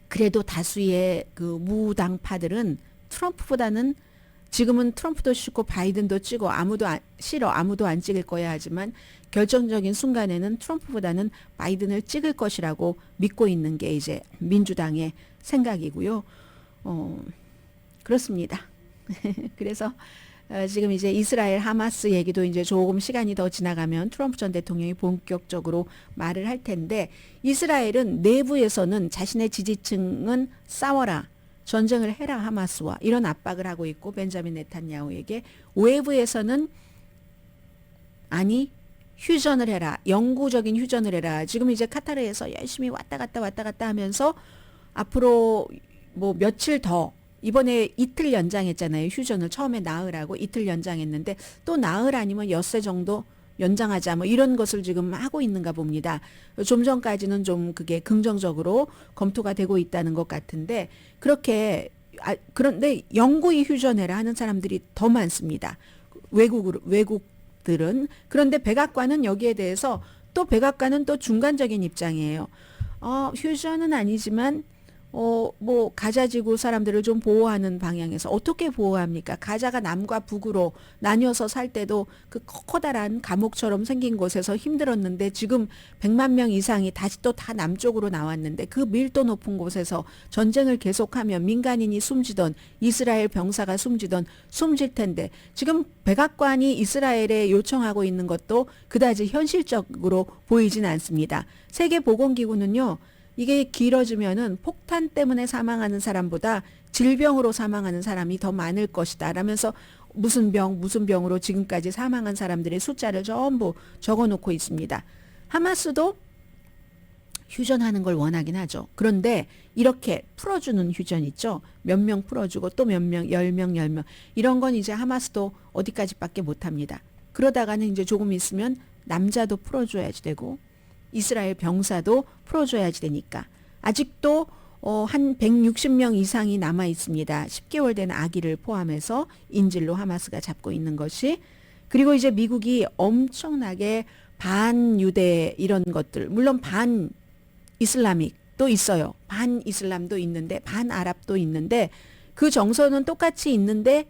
그래도 다수의 그 무당파들은 트럼프보다는, 지금은 트럼프도 싫고 바이든도 찍고 아무도 안 찍을 거야 하지만 결정적인 순간에는 트럼프보다는 바이든을 찍을 것이라고 믿고 있는 게 이제 민주당의 생각이고요. 그렇습니다. 그래서 지금 이제 이스라엘 하마스 얘기도 이제 조금 시간이 더 지나가면 트럼프 전 대통령이 본격적으로 말을 할 텐데, 이스라엘은 내부에서는 자신의 지지층은 싸워라, 전쟁을 해라 하마스와, 이런 압박을 하고 있고 벤자민 네탄야후에게, 외부에서는 아니 휴전을 해라, 영구적인 휴전을 해라. 지금 이제 카타르에서 열심히 왔다 갔다 하면서 앞으로 뭐 며칠 더, 이번에 이틀 연장했잖아요. 휴전을 처음에 나흘하고 이틀 연장했는데 또 나흘 아니면 엿새 정도 연장하자, 뭐 이런 것을 지금 하고 있는가 봅니다. 좀 전까지는 좀 그게 긍정적으로 검토가 되고 있다는 것 같은데, 그렇게 그런데 영구히 휴전해라 하는 사람들이 더 많습니다. 외국들은. 그런데 백악관은 여기에 대해서 백악관은 또 중간적인 입장이에요. 휴전은 아니지만 뭐 가자 지구 사람들을 좀 보호하는 방향에서, 어떻게 보호합니까? 가자가 남과 북으로 나뉘어서 살 때도 그 커다란 감옥처럼 생긴 곳에서 힘들었는데 지금 100만 명 이상이 다시 또 다 남쪽으로 나왔는데, 그 밀도 높은 곳에서 전쟁을 계속하면 민간인이 숨지던 이스라엘 병사가 숨질 텐데, 지금 백악관이 이스라엘에 요청하고 있는 것도 그다지 현실적으로 보이진 않습니다. 세계보건기구는요, 이게 길어지면은 폭탄 때문에 사망하는 사람보다 질병으로 사망하는 사람이 더 많을 것이다 라면서 무슨 병으로 지금까지 사망한 사람들의 숫자를 전부 적어놓고 있습니다. 하마스도 휴전하는 걸 원하긴 하죠. 그런데 이렇게 풀어주는 휴전 있죠. 몇 명 풀어주고 또 몇 명, 10명 이런 건 이제 하마스도 어디까지밖에 못합니다. 그러다가는 이제 조금 있으면 남자도 풀어줘야지 되고 이스라엘 병사도 풀어줘야지 되니까, 아직도 한 160명 이상이 남아 있습니다. 10개월 된 아기를 포함해서 인질로 하마스가 잡고 있는 것이. 그리고 이제 미국이 엄청나게 반유대 이런 것들, 물론 반 이슬람릭도 있어요. 반 이슬람도 있는데 반 아랍도 있는데, 그 정서는 똑같이 있는데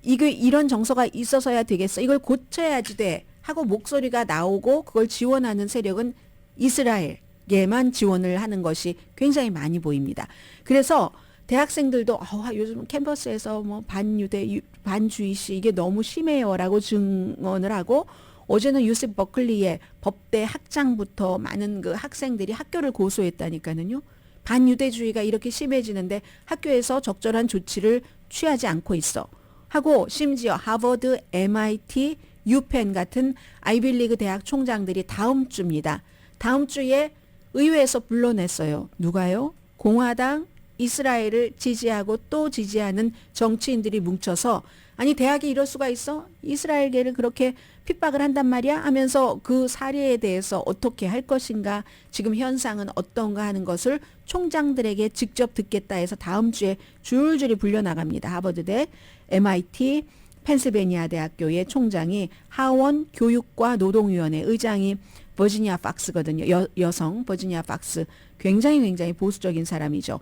이런 정서가 있어서야 되겠어, 이걸 고쳐야지 돼 하고 목소리가 나오고 그걸 지원하는 세력은 이스라엘에만 지원을 하는 것이 굉장히 많이 보입니다. 그래서 대학생들도 요즘 캠퍼스에서 뭐 반유대, 반주의시 이게 너무 심해요라고 증언을 하고, 어제는 유스 버클리의 법대 학장부터 많은 그 학생들이 학교를 고소했다니까는요. 반유대주의가 이렇게 심해지는데 학교에서 적절한 조치를 취하지 않고 있어 하고, 심지어 하버드, MIT, 유펜 같은 아이빌리그 대학 총장들이 다음 주입니다. 다음 주에 의회에서 불러냈어요. 누가요? 공화당, 이스라엘을 지지하고 또 지지하는 정치인들이 뭉쳐서, 아니 대학이 이럴 수가 있어? 이스라엘계를 그렇게 핍박을 한단 말이야? 하면서 그 사례에 대해서 어떻게 할 것인가, 지금 현상은 어떤가 하는 것을 총장들에게 직접 듣겠다 해서 다음 주에 줄줄이 불려나갑니다. 하버드대, MIT, 펜실베니아 대학교의 총장이, 하원 교육과 노동위원회 의장이 버지니아 박스거든요. 여성 버지니아 박스, 굉장히 보수적인 사람이죠.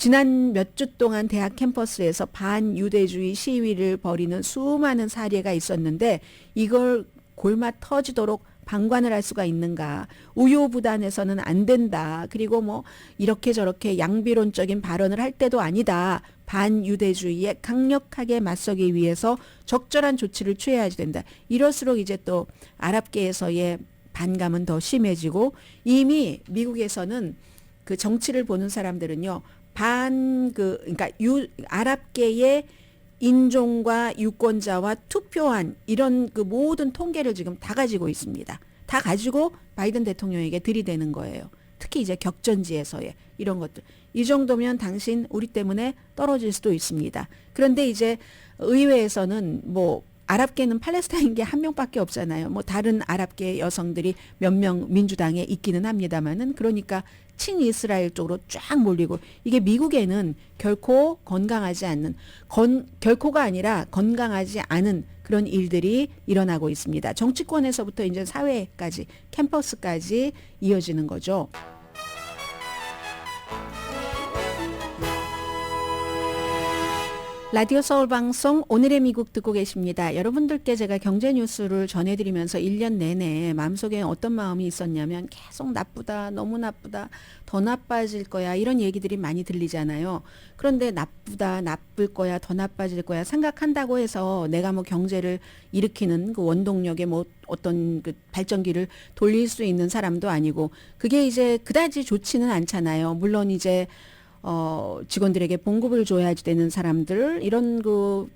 지난 몇 주 동안 대학 캠퍼스에서 반유대주의 시위를 벌이는 수많은 사례가 있었는데 이걸 골마 터지도록 방관을 할 수가 있는가. 우유부단해서는 안 된다. 그리고 뭐 이렇게 저렇게 양비론적인 발언을 할 때도 아니다. 반유대주의에 강력하게 맞서기 위해서 적절한 조치를 취해야 된다. 이럴수록 이제 또 아랍계에서의 반감은 더 심해지고 이미 미국에서는 그 정치를 보는 사람들은요. 그러니까 아랍계의 인종과 유권자와 투표한 이런 그 모든 통계를 지금 다 가지고 있습니다. 다 가지고 바이든 대통령에게 들이대는 거예요. 특히 이제 격전지에서의 이런 것들. 이 정도면 당신 우리 때문에 떨어질 수도 있습니다. 그런데 이제 의회에서는 뭐 아랍계는 팔레스타인계 한 명밖에 없잖아요. 뭐 다른 아랍계 여성들이 몇 명 민주당에 있기는 합니다만은 그러니까 친이스라엘 쪽으로 쫙 몰리고 이게 미국에는 결코 건강하지 않는 결코가 아니라 건강하지 않은 그런 일들이 일어나고 있습니다. 정치권에서부터 이제 사회까지 캠퍼스까지 이어지는 거죠. 라디오 서울 방송 오늘의 미국 듣고 계십니다. 여러분들께 제가 경제 뉴스를 전해드리면서 1년 내내 마음속에 어떤 마음이 있었냐면 계속 나쁘다, 너무 나쁘다, 더 나빠질 거야 이런 얘기들이 많이 들리잖아요. 그런데 나쁘다, 나쁠 거야, 더 나빠질 거야 생각한다고 해서 내가 뭐 경제를 일으키는 그 원동력에 뭐 어떤 그 발전기를 돌릴 수 있는 사람도 아니고 그게 이제 그다지 좋지는 않잖아요. 물론 이제 직원들에게 봉급을 줘야 되는 사람들,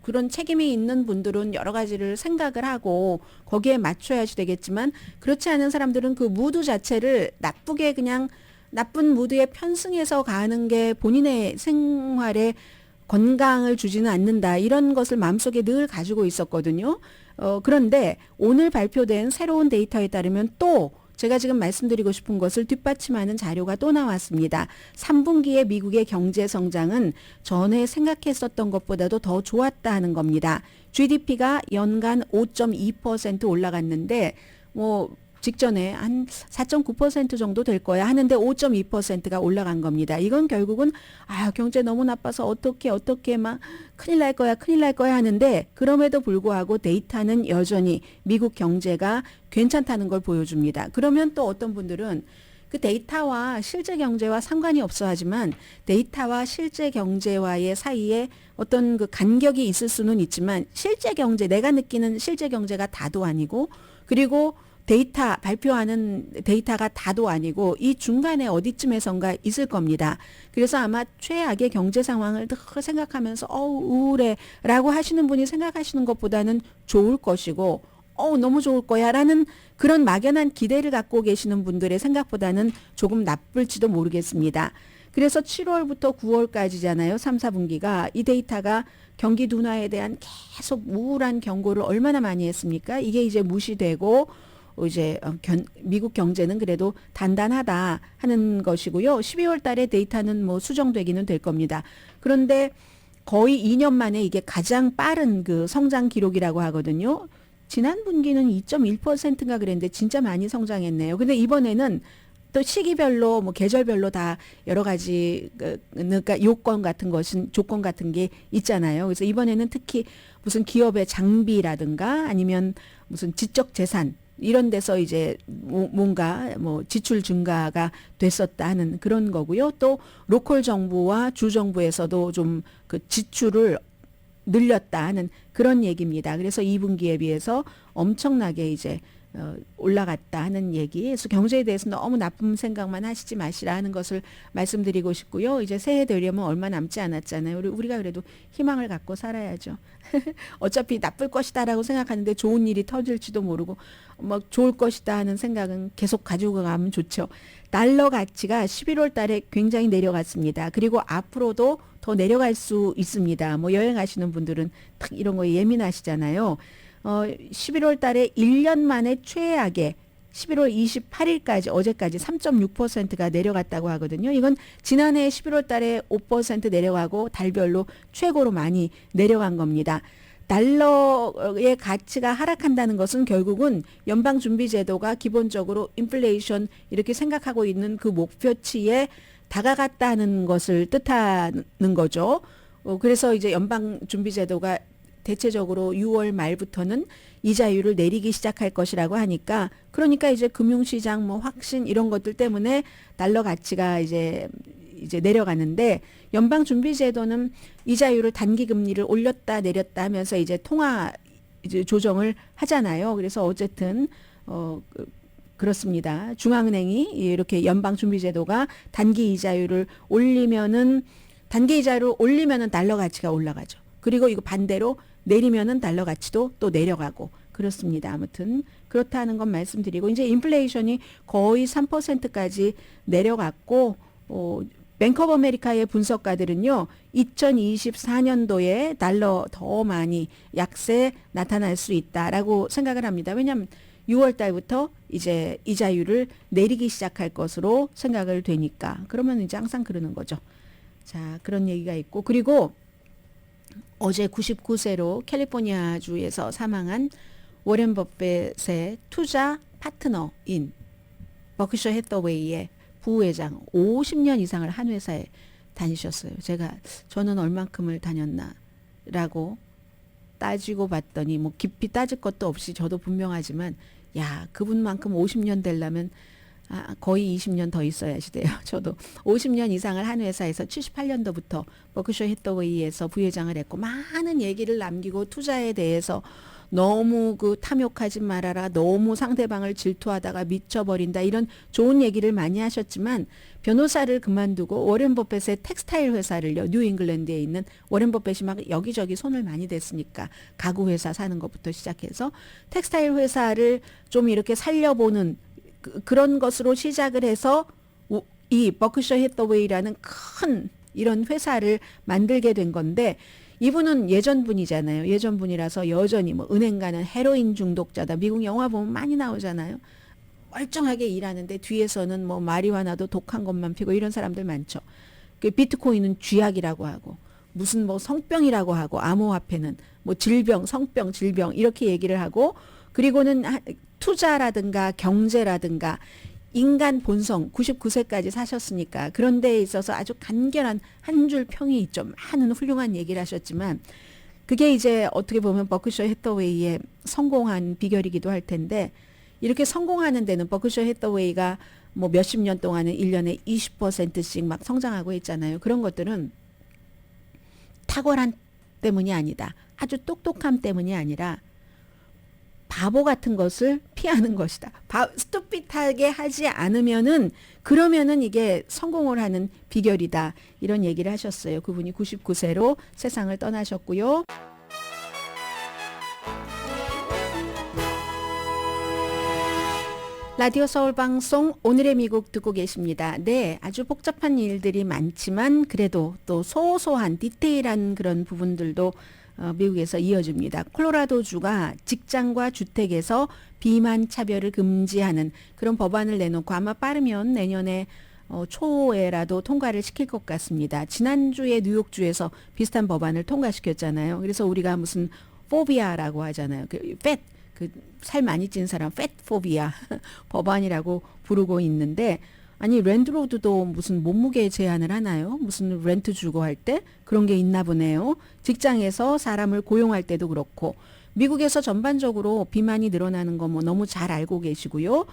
그런 책임이 있는 분들은 여러 가지를 생각을 하고 거기에 맞춰야지 되겠지만 그렇지 않은 사람들은 그 무드 자체를 나쁘게 그냥 나쁜 무드에 편승해서 가는 게 본인의 생활에 건강을 주지는 않는다. 이런 것을 마음속에 늘 가지고 있었거든요. 그런데 오늘 발표된 새로운 데이터에 따르면 또 제가 지금 말씀드리고 싶은 것을 뒷받침하는 자료가 또 나왔습니다. 3분기의 미국의 경제 성장은 전에 생각했었던 것보다도 더 좋았다 하는 겁니다. GDP가 연간 5.2% 올라갔는데 뭐 직전에 한 4.9% 정도 될 거야 하는데 5.2%가 올라간 겁니다. 이건 결국은 경제 너무 나빠서 어떻게 막 큰일 날 거야 하는데 그럼에도 불구하고 데이터는 여전히 미국 경제가 괜찮다는 걸 보여줍니다. 그러면 또 어떤 분들은 그 데이터와 실제 경제와 상관이 없어 하지만 데이터와 실제 경제와의 사이에 어떤 그 간격이 있을 수는 있지만 실제 경제, 내가 느끼는 실제 경제가 다도 아니고 그리고 데이터 발표하는 데이터가 다도 아니고 이 중간에 어디쯤에선가 있을 겁니다. 그래서 아마 최악의 경제 상황을 생각하면서 우울해라고 하시는 분이 생각하시는 것보다는 좋을 것이고 너무 좋을 거야 라는 그런 막연한 기대를 갖고 계시는 분들의 생각보다는 조금 나쁠지도 모르겠습니다. 그래서 7월부터 9월까지잖아요. 3, 4분기가 이 데이터가 경기 둔화에 대한 계속 우울한 경고를 얼마나 많이 했습니까? 이게 이제 무시되고 이제 미국 경제는 그래도 단단하다 하는 것이고요. 12월 달에 데이터는 뭐 수정되기는 될 겁니다. 그런데 거의 2년 만에 이게 가장 빠른 그 성장 기록이라고 하거든요. 지난 분기는 2.1%인가 그랬는데 진짜 많이 성장했네요. 근데 이번에는 또 시기별로 뭐 계절별로 다 여러 가지 그러니까 조건 같은 게 있잖아요. 그래서 이번에는 특히 무슨 기업의 장비라든가 아니면 무슨 지적 재산 이런 데서 이제 뭔가 뭐 지출 증가가 됐었다 하는 그런 거고요. 또 로컬 정부와 주 정부에서도 좀 그 지출을 늘렸다 하는 그런 얘기입니다. 그래서 2분기에 비해서 엄청나게 이제 올라갔다 하는 얘기. 그래서 경제에 대해서 너무 나쁜 생각만 하시지 마시라 하는 것을 말씀드리고 싶고요. 이제 새해 되려면 얼마 남지 않았잖아요. 우리가 그래도 희망을 갖고 살아야죠. 어차피 나쁠 것이다라고 생각하는데 좋은 일이 터질지도 모르고 막 좋을 것이다 하는 생각은 계속 가지고 가면 좋죠. 달러 가치가 11월 달에 굉장히 내려갔습니다. 그리고 앞으로도 더 내려갈 수 있습니다. 뭐 여행하시는 분들은 딱 이런 거에 예민하시잖아요. 11월 달에 1년 만에 최악의 11월 28일까지 어제까지 3.6%가 내려갔다고 하거든요. 이건 지난해 11월 달에 5% 내려가고 달별로 최고로 많이 내려간 겁니다. 달러의 가치가 하락한다는 것은 결국은 연방준비제도가 기본적으로 인플레이션 이렇게 생각하고 있는 그 목표치에 다가갔다는 것을 뜻하는 거죠. 그래서 이제 연방준비제도가 대체적으로 6월 말부터는 이자율을 내리기 시작할 것이라고 하니까 그러니까 이제 금융시장 뭐 확신 이런 것들 때문에 달러 가치가 이제 내려가는데 연방준비제도는 이자율을 단기 금리를 올렸다 내렸다 하면서 이제 통화 이제 조정을 하잖아요. 그래서 어쨌든 그렇습니다. 중앙은행이 이렇게 연방준비제도가 단기 이자율을 올리면은 달러 가치가 올라가죠. 그리고 이거 반대로 내리면은 달러 가치도 또 내려가고 그렇습니다. 아무튼 그렇다는 건 말씀드리고 이제 인플레이션이 거의 3%까지 내려갔고 뱅크 오브 아메리카의 분석가들은요. 2024년도에 달러 더 많이 약세 나타날 수 있다라고 생각을 합니다. 왜냐하면 6월 달부터 이제 이자율을 내리기 시작할 것으로 생각을 되니까 그러면 이제 항상 그러는 거죠. 자, 그런 얘기가 있고 그리고 어제 99세로 캘리포니아주에서 사망한 워렌 버핏의 투자 파트너인 버크셔 해서웨이의 부회장 50년 이상을 한 회사에 다니셨어요. 저는 얼만큼을 다녔나라고 따지고 봤더니 뭐 깊이 따질 것도 없이 저도 분명하지만 야, 그분만큼 50년 되려면 거의 20년 더 있어야지 돼요. 저도 50년 이상을 한 회사에서 78년도부터 버크셔 해서웨이에서 부회장을 했고 많은 얘기를 남기고 투자에 대해서 너무 탐욕하지 말아라. 너무 상대방을 질투하다가 미쳐버린다. 이런 좋은 얘기를 많이 하셨지만 변호사를 그만두고 워렌 버핏의 텍스타일 회사를요. 뉴잉글랜드에 있는 워렌 버핏이 막 여기저기 손을 많이 댔으니까 가구 회사 사는 것부터 시작해서 텍스타일 회사를 좀 이렇게 살려보는 그런 것으로 시작을 해서 이 버크셔 해서웨이라는 큰 이런 회사를 만들게 된 건데 이분은 예전 분이잖아요. 예전 분이라서 여전히 뭐 은행 가는 헤로인 중독자다. 미국 영화 보면 많이 나오잖아요. 멀쩡하게 일하는데 뒤에서는 뭐 마리화나도 독한 것만 피고 이런 사람들 많죠. 그 비트코인은 쥐약이라고 하고 무슨 뭐 성병이라고 하고 암호화폐는 뭐 질병, 성병, 질병 이렇게 얘기를 하고 그리고는 투자라든가 경제라든가 인간 본성 99세까지 사셨으니까 그런 데에 있어서 아주 간결한 한 줄 평이 있죠. 많은 훌륭한 얘기를 하셨지만 그게 이제 어떻게 보면 버크셔 해서웨이의 성공한 비결이기도 할 텐데 이렇게 성공하는 데는 버크셔 해서웨이가 뭐 몇십 년 동안은 1년에 20%씩 막 성장하고 있잖아요. 그런 것들은 탁월한 때문이 아니다. 아주 똑똑함 때문이 아니라 바보 같은 것을 피하는 것이다. 스투핏하게 하지 않으면은 그러면은 이게 성공을 하는 비결이다. 이런 얘기를 하셨어요. 그분이 99세로 세상을 떠나셨고요. 라디오 서울 방송 오늘의 미국 듣고 계십니다. 네, 아주 복잡한 일들이 많지만 그래도 또 소소한 디테일한 그런 부분들도 미국에서 이어집니다. 콜로라도주가 직장과 주택에서 비만 차별을 금지하는 그런 법안을 내놓고 아마 빠르면 내년에 초에라도 통과를 시킬 것 같습니다. 지난주에 뉴욕주에서 비슷한 법안을 통과시켰잖아요. 그래서 우리가 무슨 포비아라고 하잖아요. 살 많이 찐 사람 팻포비아 법안이라고 부르고 있는데 아니 랜드로드도 무슨 몸무게 제한을 하나요? 무슨 렌트 주고 할 때 그런 게 있나 보네요. 직장에서 사람을 고용할 때도 그렇고 미국에서 전반적으로 비만이 늘어나는 거 뭐 너무 잘 알고 계시고요.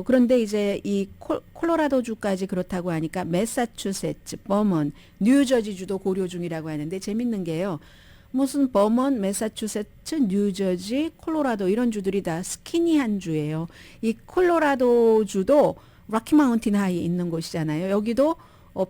그런데 이제 이 콜로라도주까지 그렇다고 하니까 매사추세츠, 버먼, 뉴저지주도 고려 중이라고 하는데 재밌는 게요. 무슨 버먼, 매사추세츠, 뉴저지, 콜로라도 이런 주들이 다 스키니한 주예요. 이 콜로라도주도 락키 마운틴 하이에 있는 곳이잖아요. 여기도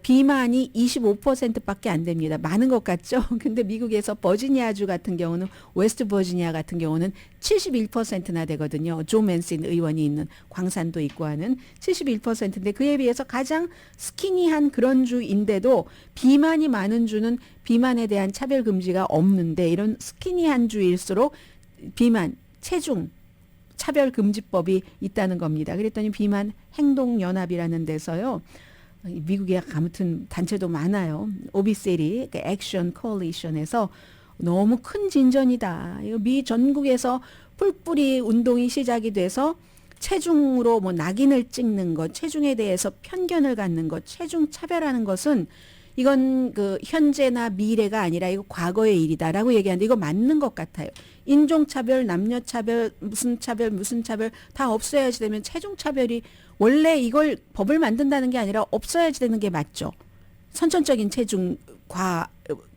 비만이 25%밖에 안 됩니다. 많은 것 같죠? 근데 미국에서 버지니아주 같은 경우는 웨스트 버지니아 같은 경우는 71%나 되거든요. 조 맨신 의원이 있는 광산도 있고 하는 71%인데 그에 비해서 가장 스키니한 그런 주인데도 비만이 많은 주는 비만에 대한 차별 금지가 없는데 이런 스키니한 주일수록 비만, 체중 차별금지법이 있다는 겁니다. 그랬더니 비만 행동연합이라는 데서요. 미국에 아무튼 단체도 많아요. 오비세리, 액션 코얼리션에서 너무 큰 진전이다. 미 전국에서 뿔뿔이 운동이 시작이 돼서 체중으로 뭐 낙인을 찍는 것, 체중에 대해서 편견을 갖는 것, 체중 차별하는 것은 이건 그 현재나 미래가 아니라 이거 과거의 일이다라고 얘기하는데 이거 맞는 것 같아요. 인종차별, 남녀차별, 무슨 차별 다 없어야지 되면 체중차별이 원래 이걸 법을 만든다는 게 아니라 없어야지 되는 게 맞죠. 선천적인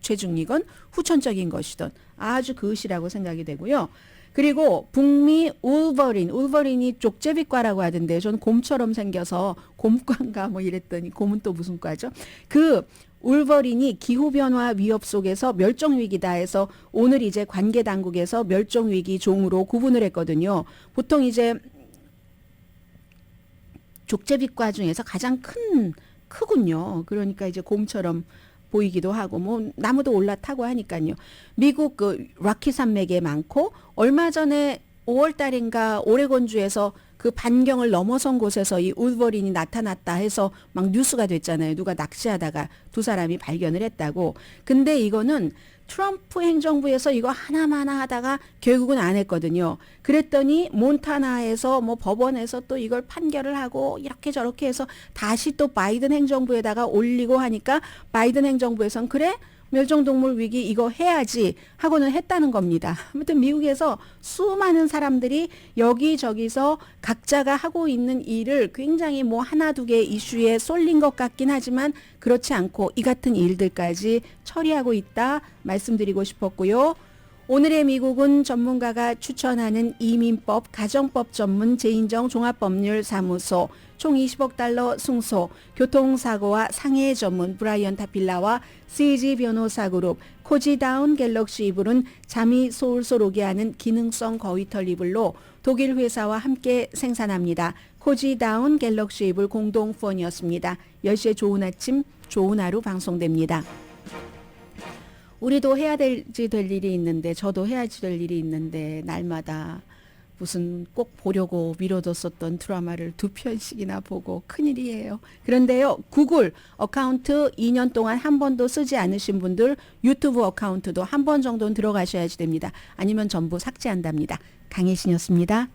체중이건 후천적인 것이든 아주 그것이라고 생각이 되고요. 그리고 북미 울버린이 족제비과라고 하던데 저는 곰처럼 생겨서 곰과인가 뭐 이랬더니 곰은 또 무슨 과죠? 그 울버린이 기후변화 위협 속에서 멸종위기다 해서 오늘 이제 관계당국에서 멸종위기 종으로 구분을 했거든요. 보통 이제 족제비과 중에서 가장 크군요. 그러니까 이제 곰처럼 보이기도 하고 뭐 나무도 올라타고 하니까요. 미국 그 락키 산맥에 많고 얼마 전에 5월 달인가 오레곤주에서 그 반경을 넘어선 곳에서 이 울버린이 나타났다 해서 막 뉴스가 됐잖아요. 누가 낚시하다가 두 사람이 발견을 했다고. 근데 이거는 트럼프 행정부에서 이거 하나마나 하다가 결국은 안 했거든요. 그랬더니 몬타나에서 뭐 법원에서 또 이걸 판결을 하고 이렇게 저렇게 해서 다시 또 바이든 행정부에다가 올리고 하니까 바이든 행정부에선 그래? 멸종동물 위기 이거 해야지 하고는 했다는 겁니다. 아무튼 미국에서 수많은 사람들이 여기저기서 각자가 하고 있는 일을 굉장히 뭐 하나 두 개 이슈에 쏠린 것 같긴 하지만 그렇지 않고 이 같은 일들까지 처리하고 있다 말씀드리고 싶었고요. 오늘의 미국은 전문가가 추천하는 이민법, 가정법 전문 재인정 종합법률사무소, 총 20억 달러 승소, 교통사고와 상해 전문 브라이언 타필라와 CG 변호사 그룹, 코지다운 갤럭시 이불은 잠이 솔솔 오게 하는 기능성 거위털 이불로 독일 회사와 함께 생산합니다. 코지다운 갤럭시 이불 공동 후원이었습니다. 10시에 좋은 아침, 좋은 하루 방송됩니다. 우리도 될 일이 있는데 저도 해야지 될 일이 있는데 날마다 무슨 꼭 보려고 미뤄뒀었던 드라마를 2편씩이나 보고 큰일이에요. 그런데요. 구글 어카운트 2년 동안 한 번도 쓰지 않으신 분들 유튜브 어카운트도 한 번 정도는 들어가셔야지 됩니다. 아니면 전부 삭제한답니다. 강혜신이었습니다.